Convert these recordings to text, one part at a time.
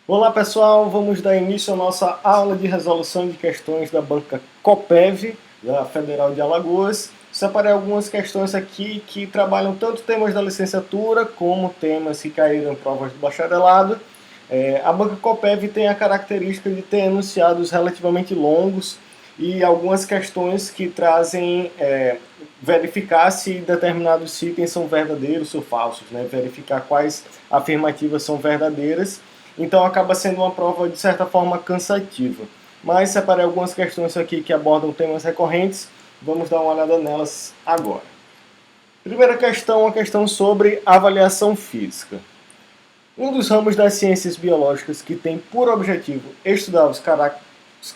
Olá pessoal, vamos dar início à nossa aula de resolução de questões da banca Copeve, da Federal de Alagoas. Separei algumas questões aqui que trabalham tanto temas da licenciatura como temas que caíram em provas do bacharelado. A banca Copeve tem a característica de ter enunciados relativamente longos e algumas questões que trazem verificar se determinados itens são verdadeiros ou falsos, né? Verificar quais afirmativas são verdadeiras. Então acaba sendo uma prova de certa forma cansativa. Mas separei algumas questões aqui que abordam temas recorrentes. Vamos dar uma olhada nelas agora. Primeira questão, uma questão sobre avaliação física. Um dos ramos das ciências biológicas que tem por objetivo estudar os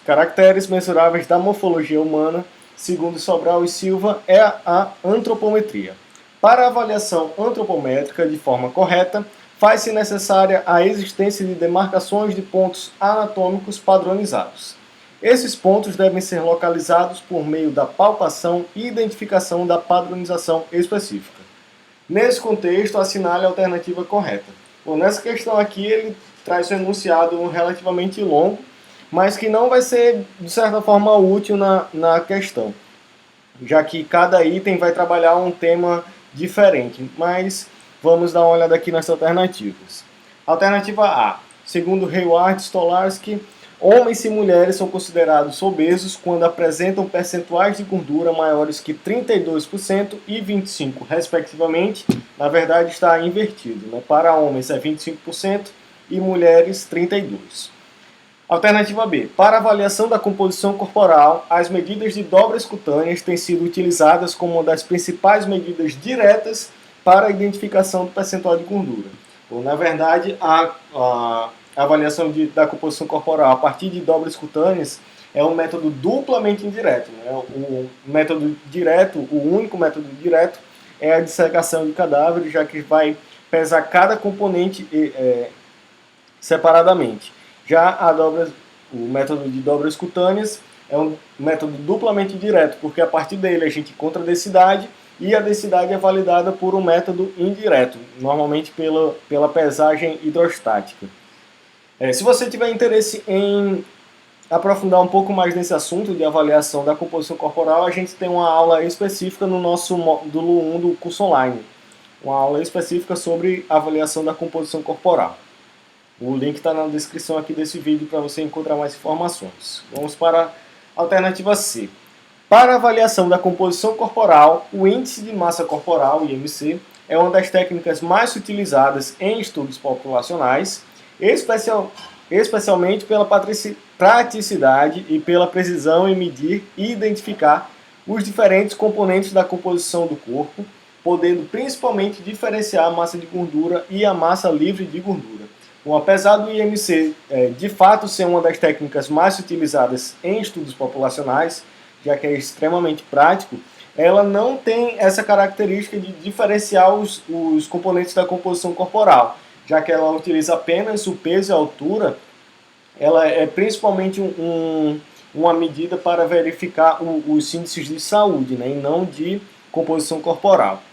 caracteres mensuráveis da morfologia humana, segundo Sobral e Silva, é a antropometria. Para a avaliação antropométrica de forma correta, faz-se necessária a existência de demarcações de pontos anatômicos padronizados. Esses pontos devem ser localizados por meio da palpação e identificação da padronização específica. Nesse contexto, assinale a alternativa correta. Bom, nessa questão aqui, ele traz um enunciado relativamente longo, mas que não vai ser, de certa forma, útil na questão, já que cada item vai trabalhar um tema diferente. Mas vamos dar uma olhada aqui nas alternativas. Alternativa A. Segundo Hayward Stolarski, homens e mulheres são considerados obesos quando apresentam percentuais de gordura maiores que 32% e 25%, respectivamente. Na verdade, está invertido, né? Para homens é 25% e mulheres 32%. Alternativa B. Para avaliação da composição corporal, as medidas de dobras cutâneas têm sido utilizadas como uma das principais medidas diretas para a identificação do percentual de gordura. Bom, na verdade, a avaliação da composição corporal a partir de dobras cutâneas é um método duplamente indireto. Né? O método direto, o único método direto, é a dissecação de cadáveres, já que vai pesar cada componente separadamente. Já o método de dobras cutâneas é um método duplamente direto, porque a partir dele a gente encontra a densidade, e a densidade é validada por um método indireto, normalmente pela pesagem hidrostática. Se você tiver interesse em aprofundar um pouco mais nesse assunto de avaliação da composição corporal, a gente tem uma aula específica no nosso módulo 1 do curso online, uma aula específica sobre avaliação da composição corporal. O link está na descrição aqui desse vídeo para você encontrar mais informações. Vamos para a alternativa C. Para a avaliação da composição corporal, o índice de massa corporal, IMC, é uma das técnicas mais utilizadas em estudos populacionais, especialmente pela praticidade e pela precisão em medir e identificar os diferentes componentes da composição do corpo, podendo principalmente diferenciar a massa de gordura e a massa livre de gordura. Bom, apesar do IMC de fato ser uma das técnicas mais utilizadas em estudos populacionais, já que é extremamente prático, ela não tem essa característica de diferenciar os componentes da composição corporal, já que ela utiliza apenas o peso e a altura. Ela é principalmente uma medida para verificar os índices de saúde, né, e não de composição corporal.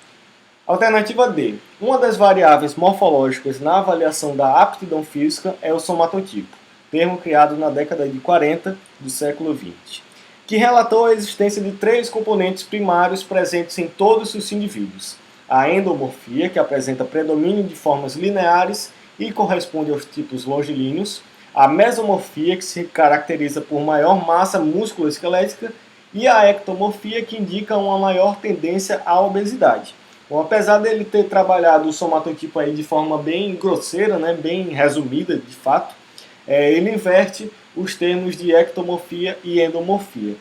Alternativa D. Uma das variáveis morfológicas na avaliação da aptidão física é o somatotipo, termo criado na década de 40 do século XX, que relatou a existência de 3 componentes primários presentes em todos os indivíduos. A endomorfia, que apresenta predomínio de formas lineares e corresponde aos tipos longilíneos, a mesomorfia, que se caracteriza por maior massa musculoesquelética, e a ectomorfia, que indica uma maior tendência à obesidade. Bom, apesar dele ter trabalhado o somatotipo aí de forma bem grosseira, né, bem resumida de fato, ele inverte os termos de ectomorfia e endomorfia.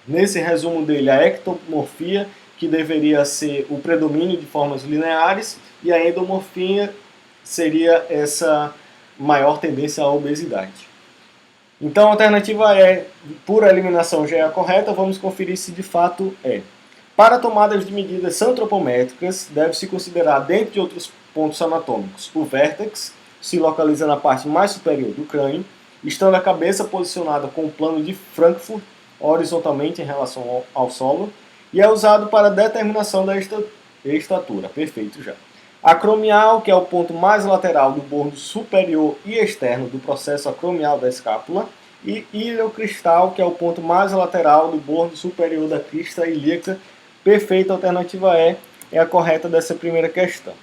Nesse resumo dele, a ectomorfia, que deveria ser o predomínio de formas lineares, e a endomorfia seria essa maior tendência à obesidade. Então a alternativa E, por eliminação, já é a correta. Vamos conferir se de fato é. Para tomadas de medidas antropométricas, deve-se considerar, dentre outros pontos anatômicos, o vértex, se localiza na parte mais superior do crânio, estando a cabeça posicionada com o plano de Frankfurt horizontalmente em relação ao solo, e é usado para a determinação da estatura. Perfeito já. Acromial, que é o ponto mais lateral do bordo superior e externo do processo acromial da escápula, e iliocristal, que é o ponto mais lateral do bordo superior da crista ilíaca. Perfeita, alternativa E é a correta dessa primeira questão.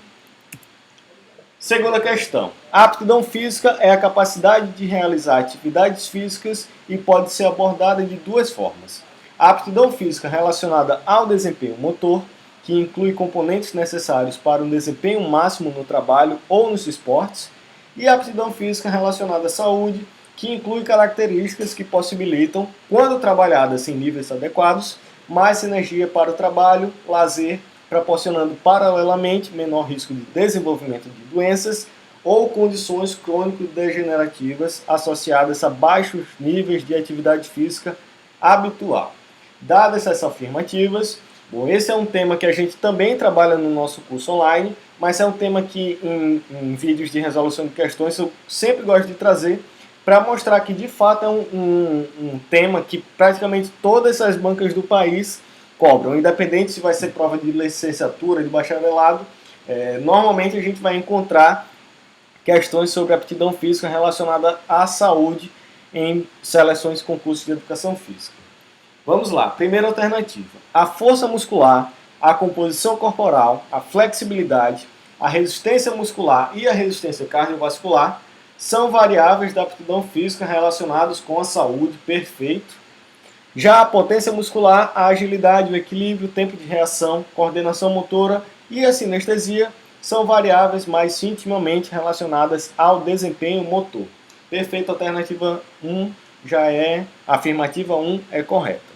Segunda questão. A aptidão física é a capacidade de realizar atividades físicas e pode ser abordada de duas formas. A aptidão física relacionada ao desempenho motor, que inclui componentes necessários para um desempenho máximo no trabalho ou nos esportes, e a aptidão física relacionada à saúde, que inclui características que possibilitam, quando trabalhadas em níveis adequados, mais energia para o trabalho, lazer, proporcionando paralelamente menor risco de desenvolvimento de doenças ou condições crônico-degenerativas associadas a baixos níveis de atividade física habitual. Dadas essas afirmativas, bom, esse é um tema que a gente também trabalha no nosso curso online, mas é um tema que em vídeos de resolução de questões eu sempre gosto de trazer para mostrar que de fato é um tema que praticamente todas as bancas do país cobram, independente se vai ser prova de licenciatura, de bacharelado, normalmente a gente vai encontrar questões sobre aptidão física relacionada à saúde em seleções e concursos de educação física. Vamos lá, primeira alternativa. A força muscular, a composição corporal, a flexibilidade, a resistência muscular e a resistência cardiovascular são variáveis da aptidão física relacionadas com a saúde. Perfeito. Já a potência muscular, a agilidade, o equilíbrio, o tempo de reação, coordenação motora e a sinestesia são variáveis mais intimamente relacionadas ao desempenho motor. Perfeito, alternativa 1 já é, afirmativa 1 é correta.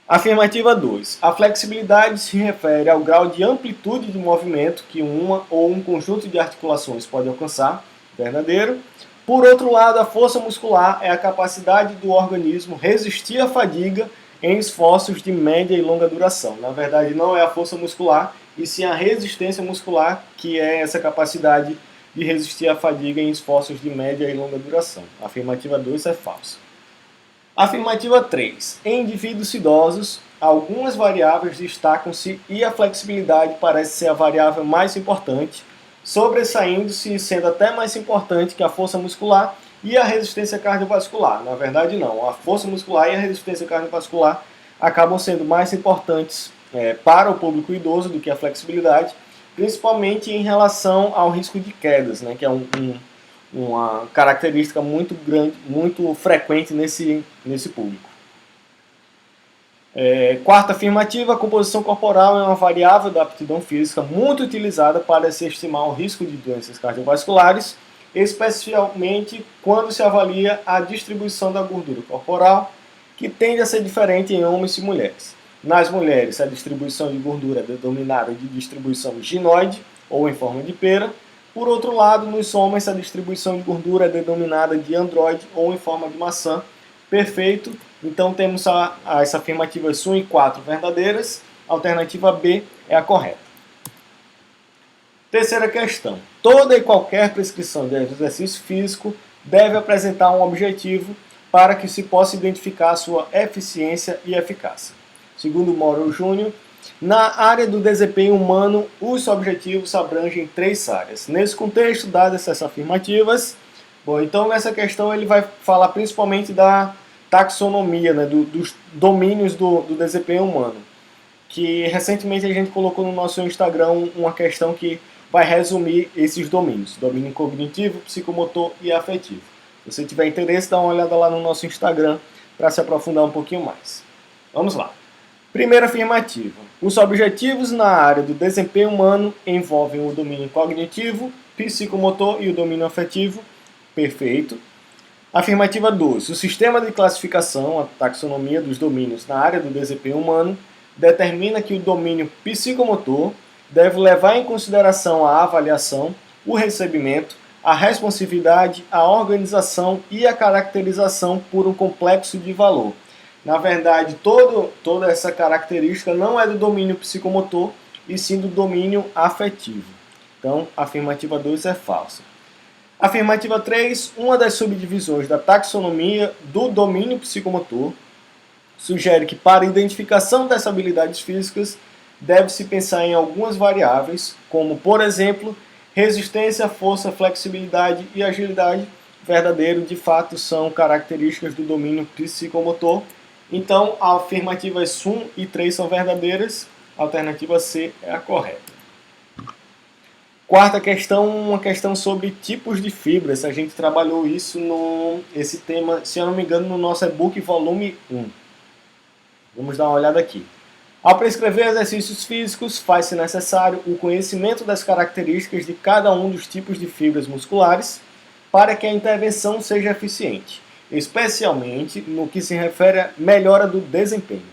Afirmativa 2. A flexibilidade se refere ao grau de amplitude de movimento que uma ou um conjunto de articulações pode alcançar. Verdadeiro. Por outro lado, a força muscular é a capacidade do organismo resistir à fadiga em esforços de média e longa duração. Na verdade, não é a força muscular, e sim a resistência muscular, que é essa capacidade de resistir à fadiga em esforços de média e longa duração. A afirmativa 2 é falsa. Afirmativa 3. Em indivíduos idosos, algumas variáveis destacam-se e a flexibilidade parece ser a variável mais importante, sobressaindo-se e sendo até mais importante que a força muscular e a resistência cardiovascular. Na verdade, não. A força muscular e a resistência cardiovascular acabam sendo mais importantes para o público idoso do que a flexibilidade, principalmente em relação ao risco de quedas, né, que é uma característica muito grande, muito frequente nesse público. Quarta afirmativa, a composição corporal é uma variável da aptidão física muito utilizada para se estimar o risco de doenças cardiovasculares, especialmente quando se avalia a distribuição da gordura corporal, que tende a ser diferente em homens e mulheres. Nas mulheres, a distribuição de gordura é denominada de distribuição ginoide, ou em forma de pera. Por outro lado, nos homens, a distribuição de gordura é denominada de androide, ou em forma de maçã. Perfeito. Então temos as afirmativas 1 e 4 verdadeiras. A alternativa B é a correta. Terceira questão. Toda e qualquer prescrição de exercício físico deve apresentar um objetivo para que se possa identificar sua eficiência e eficácia. Segundo Morrow Jr., na área do desempenho humano, os objetivos abrangem 3 áreas. Nesse contexto, dadas essas afirmativas, então nessa questão ele vai falar principalmente da taxonomia, né, dos domínios do desempenho humano, que recentemente a gente colocou no nosso Instagram uma questão que vai resumir esses domínios: domínio cognitivo, psicomotor e afetivo. Se você tiver interesse, dá uma olhada lá no nosso Instagram para se aprofundar um pouquinho mais. Vamos lá. Primeira afirmativa. Os objetivos na área do desempenho humano envolvem o domínio cognitivo, psicomotor e o domínio afetivo. Perfeito. Afirmativa 2. O sistema de classificação, a taxonomia dos domínios na área do desempenho humano, determina que o domínio psicomotor deve levar em consideração a avaliação, o recebimento, a responsividade, a organização e a caracterização por um complexo de valor. Na verdade, toda essa característica não é do domínio psicomotor, e sim do domínio afetivo. Então, a afirmativa 2 é falsa. Afirmativa 3, uma das subdivisões da taxonomia do domínio psicomotor sugere que para a identificação dessas habilidades físicas deve-se pensar em algumas variáveis, como, por exemplo, resistência, força, flexibilidade e agilidade. Verdadeiro, de fato, são características do domínio psicomotor. Então, afirmativas 1 e 3 são verdadeiras, a alternativa C é a correta. Quarta questão, uma questão sobre tipos de fibras. A gente trabalhou isso esse tema, se eu não me engano, no nosso e-book volume 1. Vamos dar uma olhada aqui. Ao prescrever exercícios físicos, faz-se necessário o conhecimento das características de cada um dos tipos de fibras musculares para que a intervenção seja eficiente, especialmente no que se refere à melhora do desempenho.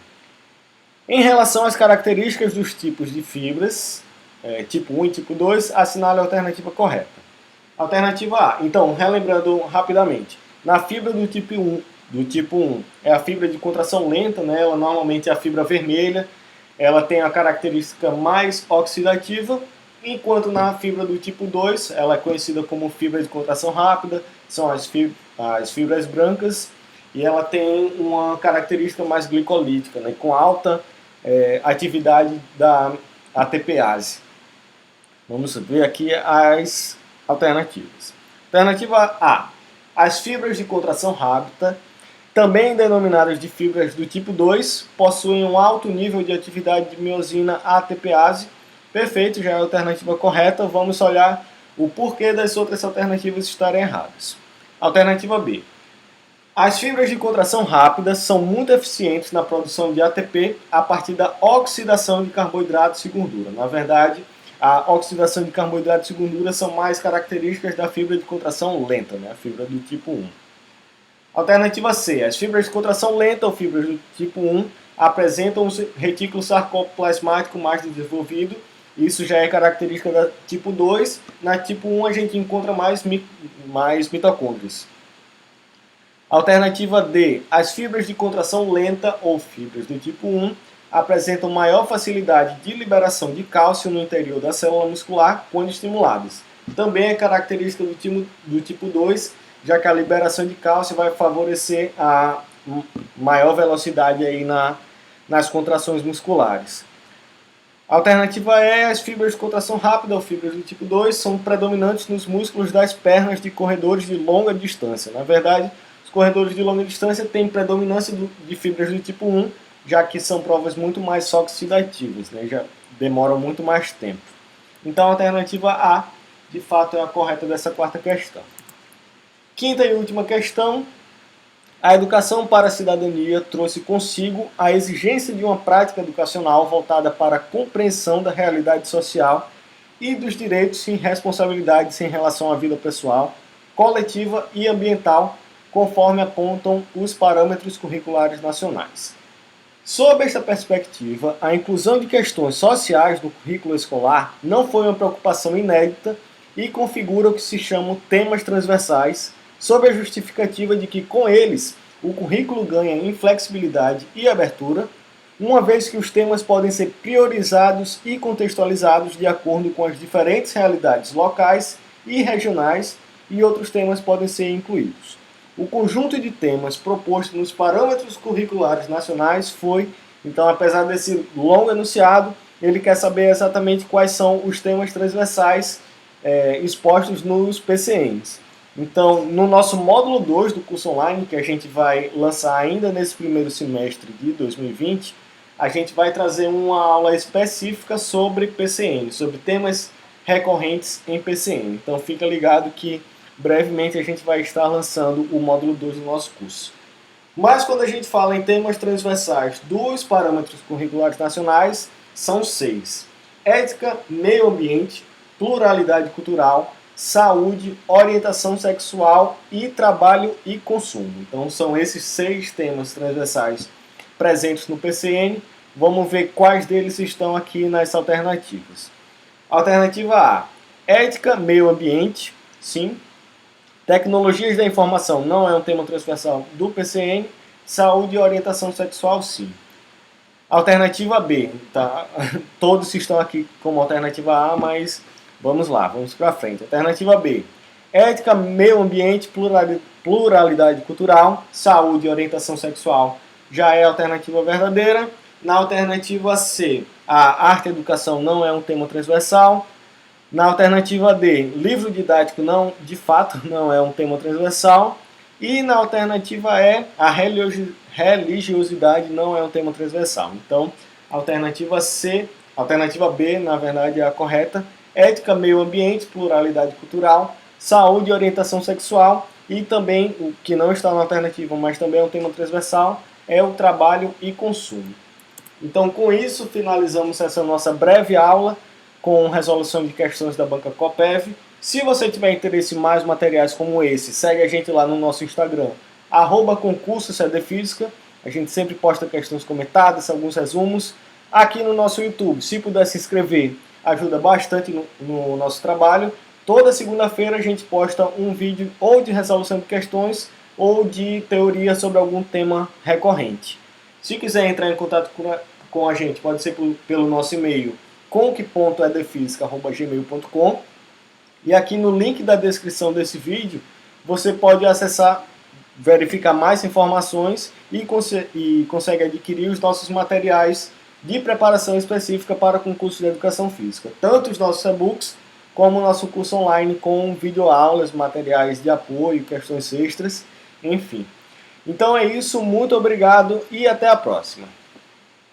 Em relação às características dos tipos de fibras, tipo 1 e tipo 2, assinale a alternativa correta. Alternativa A. Então, relembrando rapidamente, na fibra do tipo 1 é a fibra de contração lenta, né? Ela normalmente é a fibra vermelha, ela tem a característica mais oxidativa, enquanto na fibra do tipo 2, ela é conhecida como fibra de contração rápida, são as fibras brancas, e ela tem uma característica mais glicolítica, né? Com alta atividade da ATPase. Vamos ver aqui as alternativas. Alternativa A. As fibras de contração rápida, também denominadas de fibras do tipo 2, possuem um alto nível de atividade de miosina ATPase. Perfeito, já é a alternativa correta. Vamos olhar o porquê das outras alternativas estarem erradas. Alternativa B. As fibras de contração rápida são muito eficientes na produção de ATP a partir da oxidação de carboidratos e gordura. Na verdade, a oxidação de carboidratos e gordura são mais características da fibra de contração lenta, né? A fibra do tipo 1. Alternativa C. As fibras de contração lenta ou fibras do tipo 1 apresentam um retículo sarcoplasmático mais desenvolvido. Isso já é característica da tipo 2. Na tipo 1 a gente encontra mais mitocôndrias. Alternativa D. As fibras de contração lenta ou fibras do tipo 1 apresentam maior facilidade de liberação de cálcio no interior da célula muscular quando estimuladas. Também é característica do tipo 2, já que a liberação de cálcio vai favorecer a maior velocidade aí nas contrações musculares. Alternativa E, as fibras de contração rápida ou fibras do tipo 2 são predominantes nos músculos das pernas de corredores de longa distância. Na verdade, os corredores de longa distância têm predominância de fibras do tipo 1, já que são provas muito mais oxidativas, né? Já demoram muito mais tempo. Então a alternativa A, de fato, é a correta dessa quarta questão. Quinta e última questão. A educação para a cidadania trouxe consigo a exigência de uma prática educacional voltada para a compreensão da realidade social e dos direitos e responsabilidades em relação à vida pessoal, coletiva e ambiental, conforme apontam os parâmetros curriculares nacionais. Sob esta perspectiva, a inclusão de questões sociais no currículo escolar não foi uma preocupação inédita e configura o que se chamam temas transversais, sob a justificativa de que, com eles, o currículo ganha em flexibilidade e abertura, uma vez que os temas podem ser priorizados e contextualizados de acordo com as diferentes realidades locais e regionais, e outros temas podem ser incluídos. O conjunto de temas proposto nos parâmetros curriculares nacionais foi, então, apesar desse longo enunciado, ele quer saber exatamente quais são os temas transversais expostos nos PCNs. Então, no nosso módulo 2 do curso online, que a gente vai lançar ainda nesse primeiro semestre de 2020, a gente vai trazer uma aula específica sobre PCN, sobre temas recorrentes em PCN. Então, fica ligado que brevemente a gente vai estar lançando o módulo 2 do nosso curso. Mas quando a gente fala em temas transversais dos parâmetros curriculares nacionais, são 6. Ética, meio ambiente, pluralidade cultural, saúde, orientação sexual e trabalho e consumo. Então são esses 6 temas transversais presentes no PCN. Vamos ver quais deles estão aqui nas alternativas. Alternativa A, ética, meio ambiente, sim. Tecnologias da informação não é um tema transversal do PCN. Saúde e orientação sexual, sim. Alternativa B, tá? Todos estão aqui como alternativa A, mas vamos lá, vamos para frente. Alternativa B, ética, meio ambiente, pluralidade cultural, saúde e orientação sexual já é a alternativa verdadeira. Na alternativa C, A arte e educação não é um tema transversal. Na alternativa D, livro didático não, de fato não é um tema transversal. E na alternativa E, a religiosidade não é um tema transversal. Então, alternativa C, alternativa B, na verdade, é a correta. Ética, meio ambiente, pluralidade cultural, saúde e orientação sexual. E também, o que não está na alternativa, mas também é um tema transversal, é o trabalho e consumo. Então, com isso, finalizamos essa nossa breve aula com resolução de questões da banca Coppev. Se você tiver interesse em mais materiais como esse, segue a gente lá no nosso Instagram, @concurso Física. A gente sempre posta questões comentadas, alguns resumos. Aqui no nosso YouTube, se puder se inscrever, ajuda bastante no nosso trabalho. Toda segunda-feira a gente posta um vídeo ou de resolução de questões ou de teoria sobre algum tema recorrente. Se quiser entrar em contato com a gente, pode ser pelo nosso e-mail conc.edfisica@gmail.com. E aqui no link da descrição desse vídeo, você pode acessar, verificar mais informações e consegue adquirir os nossos materiais de preparação específica para concurso de educação física. Tanto os nossos e-books, como o nosso curso online com videoaulas, materiais de apoio, questões extras, enfim. Então é isso, muito obrigado e até a próxima.